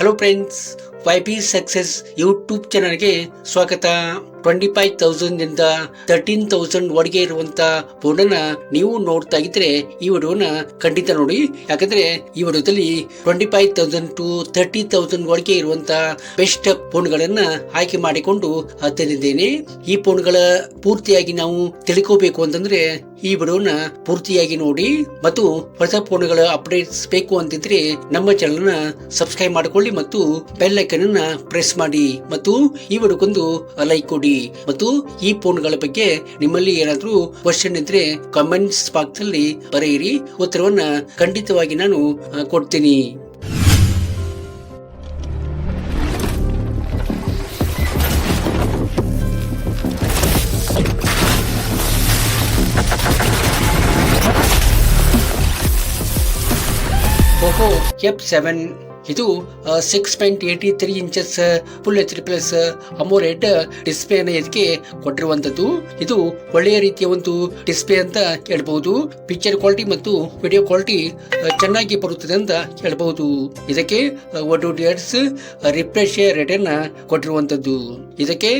Hello friends, YP success YouTube ಚಾನಲ್ಗೆ ಸ್ವಾಗತ. 25,000 ಇಂದ 13,000 ಒಳಗೆ ಇರುವಂತ ಫೋನನ್ನ ನೀವು ನೋಡ್ತಾ ಇದ್ರೆ ಈ ವಿಡಿಯೋನ ಖಂಡಿತ ನೋಡಿ. ಯಾಕಂದ್ರೆ ಈ ವಿಡಿಯೋದಲ್ಲಿ 25,000 to 30,000 ಒಳಗೆ ಇರುವಂತ ಬೆಸ್ಟ್ ಫೋನ್ಗಳನ್ನ ಆಯ್ಕೆ ಮಾಡಿಕೊಂಡು ತಂದಿದ್ದೇನೆ. ಈ ಫೋನ್ಗಳ ಪೂರ್ತಿಯಾಗಿ ನಾವು ತಿಳ್ಕೋಬೇಕು ಅಂತಂದ್ರೆ ಈ ವಿಡಿಯೋನ ಪೂರ್ತಿಯಾಗಿ ನೋಡಿ. ಮತ್ತು ಹೊಸ ಫೋನ್ಗಳ ಅಪ್ಡೇಟ್ಸ್ ಬೇಕು ಅಂತಿದ್ರೆ ನಮ್ಮ ಚಾನಲ್ ನ ಸಬ್ಸ್ಕ್ರೈಬ್ ಮಾಡಿಕೊಳ್ಳಿ ಮತ್ತು ಬೆಲ್ ಐಕಾನ್ ಅನ್ನ ಪ್ರೆಸ್ ಮಾಡಿ ಮತ್ತು ಈ ವಿಡಿಯೋಗೊಂದು ಲೈಕ್ ಕೊಡಿ. ಮತ್ತು ಈ ಫೋನ್ಗಳ ಬಗ್ಗೆ ನಿಮ್ಮಲ್ಲಿ ಏನಾದ್ರೂ ಕ್ವಶನ್ ಇದ್ರೆ ಕಾಮೆಂಟ್ಸ್ ಬಾಕ್ಸ್ ಅಲ್ಲಿ ಬರೆಯಿರಿ, ಉತ್ತರವನ್ನ ಖಂಡಿತವಾಗಿ ನಾನು ಕೊಡ್ತೀನಿ. ಓಹೋ F7 ಇದು 6.83 ಇಂಚಸ್ ಫುಲ್ HD+ ಅಮೋಲೆಡ್ ಡಿಸ್ಪ್ಲೇನ ಇದಕ್ಕೆ ಕೊಟ್ಟಿರುವಂತದ್ದು. ಇದು ಒಳ್ಳೆಯ ರೀತಿಯ ಒಂದು ಡಿಸ್ಪ್ಲೇ ಅಂತ ಹೇಳ್ಬಹುದು. ಪಿಕ್ಚರ್ ಕ್ವಾಲಿಟಿ ಮತ್ತು ವಿಡಿಯೋ ಕ್ವಾಲಿಟಿ ಚೆನ್ನಾಗಿ ಬರುತ್ತದೆ ಅಂತ ಹೇಳ್ಬಹುದು. ಇದಕ್ಕೆ 120 Hz ರಿಫ್ರೆಶ್ ರೇಟ್ ಅನ್ನ ಕೊಟ್ಟಿರುವಂತದ್ದು. ಇದಕ್ಕೆ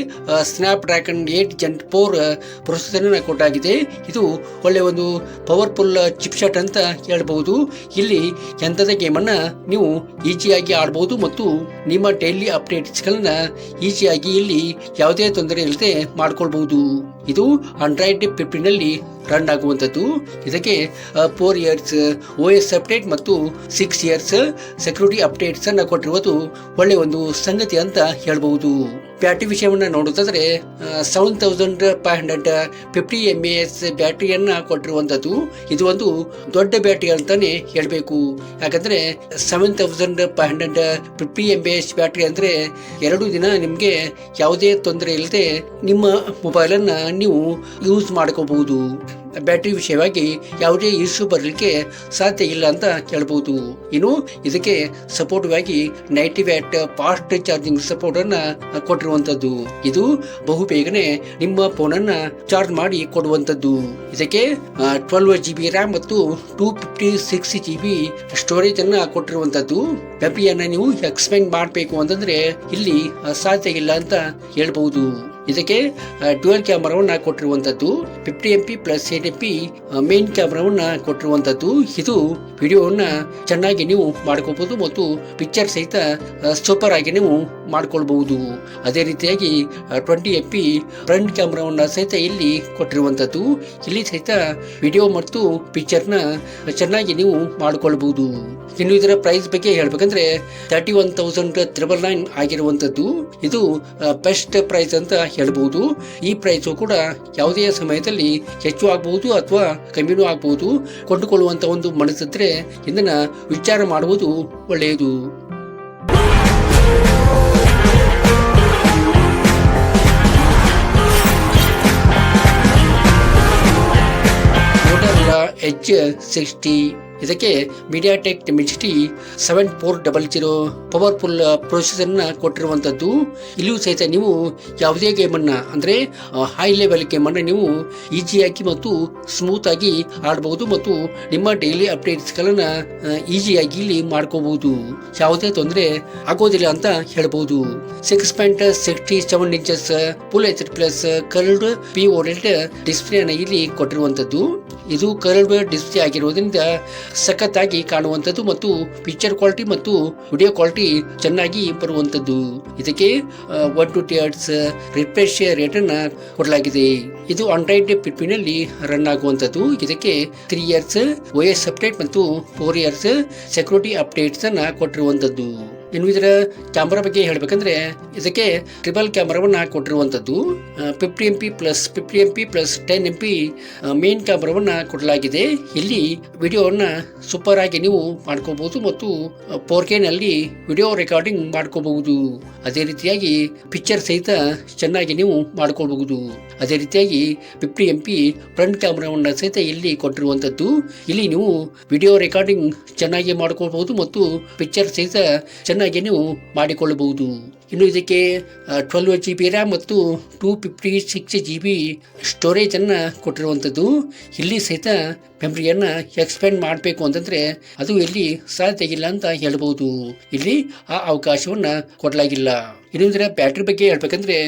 ಸ್ನ್ಯಾಪ್ ಡ್ರ್ಯಾಗನ್ 8 Gen 4 ಪ್ರೊಸೆಸರ್ ಕೊಟ್ಟಾಗಿದೆ. ಇದು ಒಳ್ಳೆಯ ಒಂದು ಪವರ್ಫುಲ್ ಚಿಪ್ಸೆಟ್ ಅಂತ ಹೇಳ್ಬಹುದು. ಇಲ್ಲಿ ಎಂತದ ಗೇಮ್ ಅನ್ನ ನೀವು ಈಸಿಯಾಗಿ ಆಡಬಹುದು ಮತ್ತು ನಿಮ್ಮ ಡೈಲಿ ಅಪ್ಡೇಟ್ಸ್ ಗಳನ್ನ ಈಸಿಯಾಗಿ ಇಲ್ಲಿ ಯಾವುದೇ ತೊಂದರೆ ಇಲ್ಲದೆ ಮಾಡ್ಕೊಳ್ಬಹುದು. ಇದು Android 15 ನಲ್ಲಿ ರನ್ ಆಗುವಂತದ್ದು. ಇದಕ್ಕೆ 4 years OS ಅಪ್ಡೇಟ್ ಮತ್ತು 6 years ಸೆಕ್ಯೂರಿಟಿ ಅಪ್ಡೇಟ್ಸ್ ಅನ್ನ ಕೊಟ್ಟಿರುವುದು ಒಳ್ಳೆಯ ಒಂದು ಸಂಗತಿ ಅಂತ ಹೇಳ್ಬಹುದು. ಬ್ಯಾಟರಿ ವಿಷಯವನ್ನ ನೋಡುತ್ತಾದ್ರೆ 7550 mAh ಬ್ಯಾಟರಿಯನ್ನ ಕೊಟ್ಟಿರುವಂತದ್ದು. ಇದು ಒಂದು ದೊಡ್ಡ ಬ್ಯಾಟರಿ ಅಂತಾನೆ ಹೇಳ್ಬೇಕು. ಯಾಕಂದ್ರೆ 7550 mAh ಬ್ಯಾಟರಿ ಅಂದ್ರೆ 2 ದಿನ ನಿಮ್ಗೆ ಯಾವುದೇ ತೊಂದರೆ ಇಲ್ಲದೆ ನಿಮ್ಮ ಮೊಬೈಲ್ ಅನ್ನ ನೀವು ಯೂಸ್ ಮಾಡ್ಕೋಬಹುದು. ಬ್ಯಾಟರಿ ವಿಷಯವಾಗಿ ಯಾವುದೇ ಇಶ್ಯೂ ಬರಲಿಕ್ಕೆ ಸಾಧ್ಯ ಇಲ್ಲ ಅಂತ ಹೇಳ್ಬಹುದು. ಇನ್ನು ಇದಕ್ಕೆ ಸಪೋರ್ಟಿವ್ ಆಗಿ 90 ವ್ಯಾಟ್ ಫಾಸ್ಟ್ ಚಾರ್ಜಿಂಗ್ ಸಪೋರ್ಟ್ ಅನ್ನ ಕೊಟ್ಟಿರುವಂತದ್ದು. ಇದು ಬಹು ಬೇಗನೆ ನಿಮ್ಮ ಫೋನ್ ಅನ್ನ ಚಾರ್ಜ್ ಮಾಡಿ ಕೊಡುವಂತದ್ದು. ಇದಕ್ಕೆ 12 GB ರ್ಯಾಮ್ ಮತ್ತು 256 GB ಸ್ಟೋರೇಜ್ ಅನ್ನ ಕೊಟ್ಟಿರುವಂತದ್ದು. ಬ್ಯಾಟರಿಯನ್ನ ನೀವು ಎಕ್ಸ್ಪೆಂಡ್ ಮಾಡಬೇಕು ಅಂತಂದ್ರೆ ಇಲ್ಲಿ ಸಾಧ್ಯ ಇಲ್ಲ ಅಂತ ಹೇಳ್ಬಹುದು. ಇದಕ್ಕೆ ಡ್ಯುಯಲ್ ಕ್ಯಾಮರಾವನ್ನ ಕೊಟ್ಟಿರುವಂತದ್ದು. 50MP ಪ್ಲಸ್ 8MP ಮೇನ್ ಕ್ಯಾಮರಾವನ್ನ ಕೊಟ್ಟಿರುವಂತದ್ದು. ಇದು ವಿಡಿಯೋವನ್ನ ಚೆನ್ನಾಗಿ ನೀವು ಮಾಡ್ಕೋಬಹುದು ಮತ್ತು ಪಿಕ್ಚರ್ ಸಹಿತ ಸೂಪರ್ ಆಗಿ ನೀವು ಮಾಡ್ಕೊಳ್ಬಹುದು. ಅದೇ ರೀತಿಯಾಗಿ 20MP ಫ್ರಂಟ್ ಕ್ಯಾಮರಾವನ್ನ ಸಹಿತ ಇಲ್ಲಿ ಕೊಟ್ಟಿರುವಂತದ್ದು. ಇಲ್ಲಿ ಸಹಿತ ವಿಡಿಯೋ ಮತ್ತು ಪಿಕ್ಚರ್ನ ಚೆನ್ನಾಗಿ ನೀವು ಮಾಡ್ಕೊಳ್ಬಹುದು. ಇನ್ನು ಇದರ ಪ್ರೈಸ್ ಬಗ್ಗೆ ಹೇಳ್ಬೇಕಂದ್ರೆ 31,999 ಆಗಿರುವಂತದ್ದು. ಇದು ಬೆಸ್ಟ್ ಪ್ರೈಸ್ ಅಂತ ಹೇಳ್ಬಹುದು. ಈ ಪ್ರೈಸ್ ಕೂಡ ಯಾವುದೇ ಸಮಯದಲ್ಲಿ ಹೆಚ್ಚು ಆಗಬಹುದು ಅಥವಾ ಕಮ್ಮಿನೂ ಆಗಬಹುದು. ಕೊಂಡುಕೊಳ್ಳುವಂತ ಒಂದು ಮನಸ್ಸಿದ್ರೆ ಇದನ್ನ ವಿಚಾರ ಮಾಡುವುದು ಒಳ್ಳೆಯದು. H60 ಇದಕ್ಕೆ MediaTek Dimensity 7400 ಪವರ್ಫುಲ್ ಪ್ರೊಸೆಸರ್ ನ ಕೊಟ್ಟಿರುವಂತದ್ದು. ಇಲ್ಲಿಯೂ ಸಹಿತ ನೀವು ಯಾವುದೇ ಗೇಮ್ ಅನ್ನ ಅಂದ್ರೆ ಹೈ ಲೆವೆಲ್ ಗೇಮ್ ಅನ್ನ ನೀವು ಈಸಿಯಾಗಿ ಮತ್ತು ಸ್ಮೂತ್ ಆಗಿ ಆಡಬಹುದು ಮತ್ತು ನಿಮ್ಮ ಡೈಲಿ ಅಪ್ಡೇಟ್ಸ್ ಗಳನ್ನ ಈಸಿಯಾಗಿ ಇಲ್ಲಿ ಮಾಡ್ಕೋಬಹುದು. ಯಾವುದೇ ತೊಂದರೆ ಆಗೋದಿಲ್ಲ ಅಂತ ಹೇಳ್ಬಹುದು. 6.67 inches full HD+ curved POLED display ಅನ್ನ ಇಲ್ಲಿ ಕೊಟ್ಟಿರುವಂತದ್ದು. ಇದು ಕರ್ವ್ಡ್ ಡಿಸ್ಪ್ಲೇ ಆಗಿರುವುದರಿಂದ ಸಖತ್ತಾಗಿ ಕಾಣುವಂತದ್ದು ಮತ್ತು ಪಿಕ್ಚರ್ ಕ್ವಾಲಿಟಿ ಮತ್ತು ವಿಡಿಯೋ ಕ್ವಾಲಿಟಿ ಚೆನ್ನಾಗಿ ಬರುವಂತದ್ದು. ಇದಕ್ಕೆ 120 Hz ರಿಫ್ರೆಶ್ ರೇಟ್ ಅನ್ನ ಕೊಡಲಾಗಿದೆ. ಇದು Android 15 ನಲ್ಲಿ ರನ್ ಆಗುವಂತದ್ದು. ಇದಕ್ಕೆ 3 years OS ಅಪ್ಡೇಟ್ ಮತ್ತು 4 years ಸೆಕ್ಯೂರಿಟಿ ಅಪ್ಡೇಟ್ಸ್ ಅನ್ನ ಕೊಟ್ಟಿರುವಂತದ್ದು. ಇನ್ನು ಇದರ ಕ್ಯಾಮರಾ ಬಗ್ಗೆ ಹೇಳ್ಬೇಕಂದ್ರೆ ಇದಕ್ಕೆ ಟ್ರಿಬಲ್ ಕ್ಯಾಮರಾವನ್ನ ಕೊಟ್ಟಿರುವಂತದ್ದು. 50MP ಪ್ಲಸ್ 10MP ಮೇನ್ ಕ್ಯಾಮರಾವನ್ನ ಕೊಡಲಾಗಿದೆ. ಇಲ್ಲಿ ವಿಡಿಯೋವನ್ನ ಸೂಪರ್ ಆಗಿ ನೀವು ಮಾಡ್ಕೋಬಹುದು ಮತ್ತು 4K ನಲ್ಲಿ ವಿಡಿಯೋ ರೆಕಾರ್ಡಿಂಗ್ ಮಾಡ್ಕೋಬಹುದು. ಅದೇ ರೀತಿಯಾಗಿ ಪಿಕ್ಚರ್ ಸಹಿತ ಚೆನ್ನಾಗಿ ನೀವು ಮಾಡ್ಕೊಳ್ಬಹುದು. ಅದೇ ರೀತಿಯಾಗಿ 50MP ಫ್ರಂಟ್ ಕ್ಯಾಮರಾವನ್ನ ಸಹಿತ ಇಲ್ಲಿ ಕೊಟ್ಟಿರುವಂತದ್ದು. ಇಲ್ಲಿ ನೀವು ವಿಡಿಯೋ ರೆಕಾರ್ಡಿಂಗ್ ಚೆನ್ನಾಗಿ ಮಾಡ್ಕೊಳ್ಬಹುದು ಮತ್ತು ಪಿಕ್ಚರ್ ಸಹಿತ ಚೆನ್ನಾಗಿ ನೀವು ಮಾಡಿಕೊಳ್ಳಬಹುದು. ಇನ್ನು ಇದಕ್ಕೆ 12 GB ರ್ಯಾಮ್ ಮತ್ತು 256 GB ಸ್ಟೋರೇಜನ್ನು ಕೊಟ್ಟಿರುವಂಥದ್ದು. ಇಲ್ಲಿ ಸಹಿತ ಮೆಮ್ರಿಯನ್ನು ಎಕ್ಸ್ಪೆಂಡ್ ಮಾಡಬೇಕು ಅಂತಂದರೆ ಅದು ಇಲ್ಲಿ ಸಾಧ್ಯ ಇಲ್ಲ ಅಂತ ಹೇಳ್ಬೋದು. ಇಲ್ಲಿ ಆ ಅವಕಾಶವನ್ನು ಕೊಡಲಾಗಿಲ್ಲ. ಇನ್ನು ಇದರ ಬ್ಯಾಟ್ರಿ ಬಗ್ಗೆ ಹೇಳ್ಬೇಕಂದ್ರೆ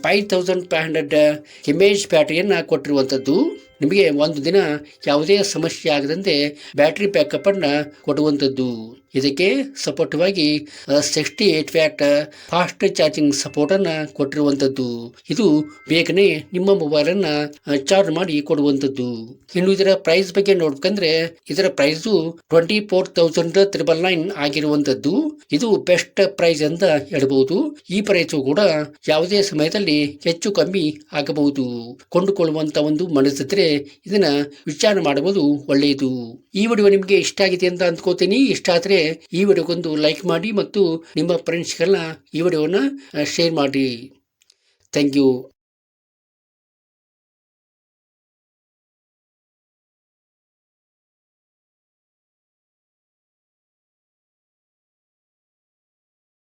5500 mAh ಬ್ಯಾಟ್ರಿಯನ್ನು ಕೊಟ್ಟಿರುವಂಥದ್ದು. ನಿಮಗೆ ಒಂದು ದಿನ ಯಾವುದೇ ಸಮಸ್ಯೆ ಆಗದಂತೆ ಬ್ಯಾಟ್ರಿ ಬ್ಯಾಕಪ್ ಅನ್ನು ಕೊಡುವಂಥದ್ದು. ಇದಕ್ಕೆ ಸಪೋರ್ಟಿವಾಗಿ 68 ವ್ಯಾಟ್ ಫಾಸ್ಟ್ ಚಾರ್ಜಿಂಗ್ ಸಪೋರ್ಟ್ ಅನ್ನು ಕೊಟ್ಟಿರುವಂಥದ್ದು. ಇದು ಬೇಗನೆ ನಿಮ್ಮ ಮೊಬೈಲ್ ಅನ್ನ ಚಾರ್ಜ್ ಮಾಡಿ ಕೊಡುವಂಥದ್ದು. ಇನ್ನು ಇದರ ಪ್ರೈಸ್ ಬಗ್ಗೆ ನೋಡ್ಬೇಕಂದ್ರೆ ಇದರ ಪ್ರೈಸು 24,999 ಆಗಿರುವಂಥದ್ದು. ಇದು ಬೆಸ್ಟ್ ಪ್ರೈಸ್ ಅಂತ ಹೇಳ್ಬಹುದು. ಈ ಪ್ರೈಸು ಕೂಡ ಯಾವುದೇ ಸಮಯದಲ್ಲಿ ಹೆಚ್ಚು ಕಮ್ಮಿ ಆಗಬಹುದು. ಕೊಂಡುಕೊಳ್ಳುವಂತ ಒಂದು ಮನಸ್ಸಿದ್ರೆ ಇದನ್ನ ವಿಚಾರ ಮಾಡುವುದು ಒಳ್ಳೆಯದು. ಈ ವಿಡಿಯೋ ನಿಮಗೆ ಇಷ್ಟ ಆಗಿದೆ ಅಂತ ಅಂದ್ಕೋತೀನಿ. ಇಷ್ಟ ಆದ್ರೆ ಈ ವಿಡಿಯೋಗೊಂದು ಲೈಕ್ ಮಾಡಿ ಮತ್ತು ನಿಮ್ಮ ಫ್ರೆಂಡ್ಸ್ಗೆಲ್ಲ ಈ ವಿಡಿಯೋನ ಶೇರ್ ಮಾಡಿ. Thank you.